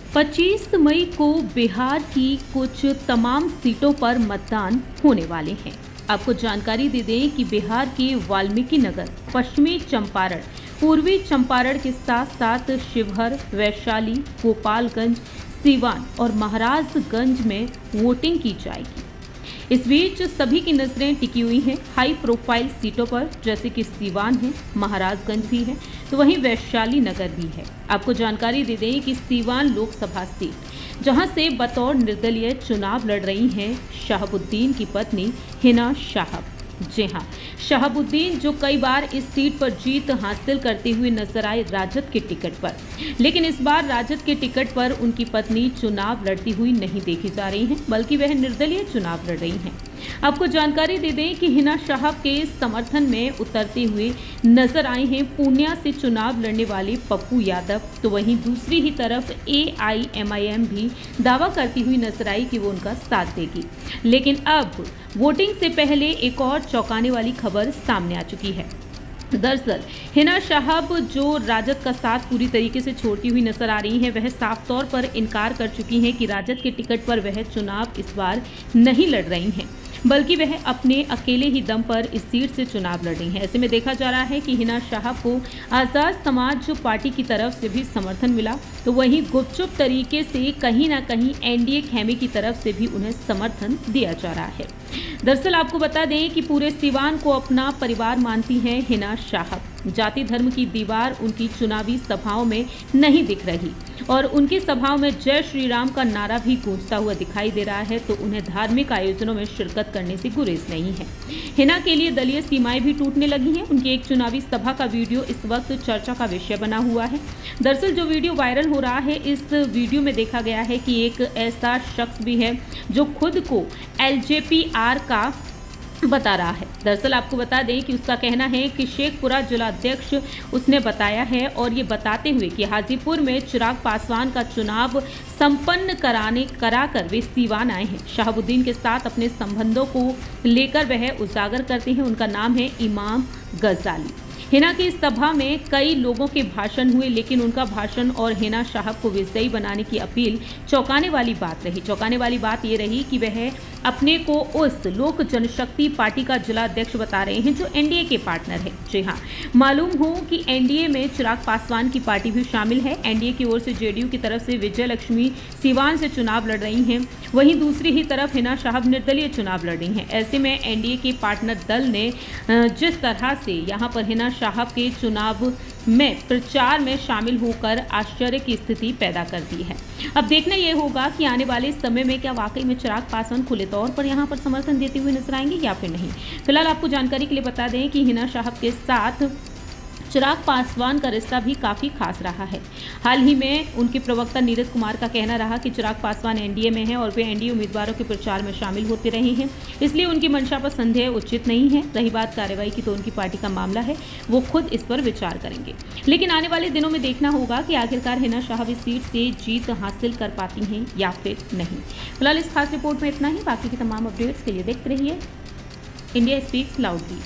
25 मई को बिहार की कुछ तमाम सीटों पर मतदान होने वाले हैं। आपको जानकारी दे दें कि बिहार के वाल्मीकि नगर, पश्चिमी चंपारण, पूर्वी चंपारण के साथ साथ शिवहर, वैशाली, गोपालगंज, सीवान और महाराजगंज में वोटिंग की जाएगी। इस बीच सभी की नजरें टिकी हुई हैं हाई प्रोफाइल सीटों पर, जैसे कि सीवान है, महाराजगंज भी है, तो वहीं वैशाली नगर भी है। आपको जानकारी दे दें कि सीवान लोकसभा सीट, जहां से बतौर निर्दलीय चुनाव लड़ रही हैं शहाबुद्दीन की पत्नी हिना शाहब। जी हां, शहाबुद्दीन जो कई बार इस सीट पर जीत हासिल करते हुए नजर आए राजद के टिकट पर, लेकिन इस बार राजद के टिकट पर उनकी पत्नी चुनाव लड़ती हुई नहीं देखी जा रही हैं, बल्कि वह निर्दलीय चुनाव लड़ रही हैं। आपको जानकारी दे दें कि हिना शाहब के समर्थन में उतरते हुए नजर आए हैं पूर्णिया से चुनाव लड़ने वाले पप्पू यादव, तो वहीं दूसरी ही तरफ AIMIM भी दावा करती हुई नजर आई कि वो उनका साथ देगी। लेकिन अब वोटिंग से पहले एक और चौंकाने वाली खबर सामने आ चुकी है। दरअसल हिना शाहब जो राजद का साथ पूरी तरीके से छोड़ती हुई नजर आ रही हैं, वह साफ तौर पर इनकार कर चुकी हैं कि राजद के टिकट पर वह चुनाव इस बार नहीं लड़ रही हैं, बल्कि वह अपने अकेले ही दम पर इस सीट से चुनाव लड़ रही हैं। ऐसे में देखा जा रहा है कि हिना शाहब को आज़ाद समाज पार्टी की तरफ से भी समर्थन मिला, तो वहीं गुपचुप तरीके से कहीं ना कहीं NDA खेमे की तरफ से भी उन्हें समर्थन दिया जा रहा है। दरअसल आपको बता दें कि पूरे सीवान को अपना परिवार मानती हैं हिना शाहब। जाति धर्म की दीवार उनकी चुनावी सभाओं में नहीं दिख रही और उनकी सभाओं में जय श्री राम का नारा भी गूंजता हुआ दिखाई दे रहा है, तो उन्हें धार्मिक आयोजनों में शिरकत करने से गुरेज नहीं है। हिना के लिए दलीय सीमाएं भी टूटने लगी हैं। उनकी एक चुनावी सभा का वीडियो इस वक्त चर्चा का विषय बना हुआ है। दरअसल जो वीडियो वायरल हो रहा है, इस वीडियो में देखा गया है कि एक ऐसा शख्स भी है जो खुद को LJPR का बता रहा है। दरअसल आपको बता दें कि उसका कहना है कि शेखपुरा जिलाध्यक्ष उसने बताया है, और ये बताते हुए कि हाजीपुर में चिराग पासवान का चुनाव संपन्न कराकर वे सीवान आए हैं। शहाबुद्दीन के साथ अपने संबंधों को लेकर वह उजागर करते हैं। उनका नाम है इमाम गजाली। हिना की इस सभा में कई लोगों के भाषण हुए, लेकिन उनका भाषण और हिना शाहब को विजयी बनाने की अपील चौंकाने वाली बात रही। चौंकाने वाली बात ये रही कि वह अपने को उस लोक जनशक्ति पार्टी का जिलाध्यक्ष बता रहे हैं जो NDA के पार्टनर है। जी हाँ, मालूम हो कि NDA में चिराग पासवान की पार्टी भी शामिल है। NDA की ओर से JDU की तरफ से विजय लक्ष्मी सीवान से चुनाव लड़ रही हैं, वहीं दूसरी ही तरफ हिना शाहब निर्दलीय चुनाव लड़ रही हैं। ऐसे में NDA के पार्टनर दल ने जिस तरह से यहाँ पर हिना शाहब के चुनाव में प्रचार में शामिल होकर आश्चर्य की स्थिति पैदा कर दी है। अब देखना यह होगा कि आने वाले समय में क्या वाकई में चिराग पासवान खुले तौर पर यहां पर समर्थन देते हुए नजर आएंगे या फिर नहीं। फिलहाल आपको जानकारी के लिए बता दें कि हिना शाहब के साथ चिराग पासवान का रिश्ता भी काफ़ी खास रहा है। हाल ही में उनके प्रवक्ता नीरज कुमार का कहना रहा कि चिराग पासवान NDA में हैं और वे NDA उम्मीदवारों के प्रचार में शामिल होते रहे हैं, इसलिए उनकी मंशा पर संदेह उचित नहीं है। रही बात कार्रवाई की, तो उनकी पार्टी का मामला है, वो खुद इस पर विचार करेंगे। लेकिन आने वाले दिनों में देखना होगा कि आखिरकार हिना शाहब इस सीट से जीत हासिल कर पाती हैं या फिर नहीं। फिलहाल इस खास रिपोर्ट में इतना ही। बाकी की तमाम अपडेट्स के लिए देखते रहिए इंडिया स्पीक्स लाउडली।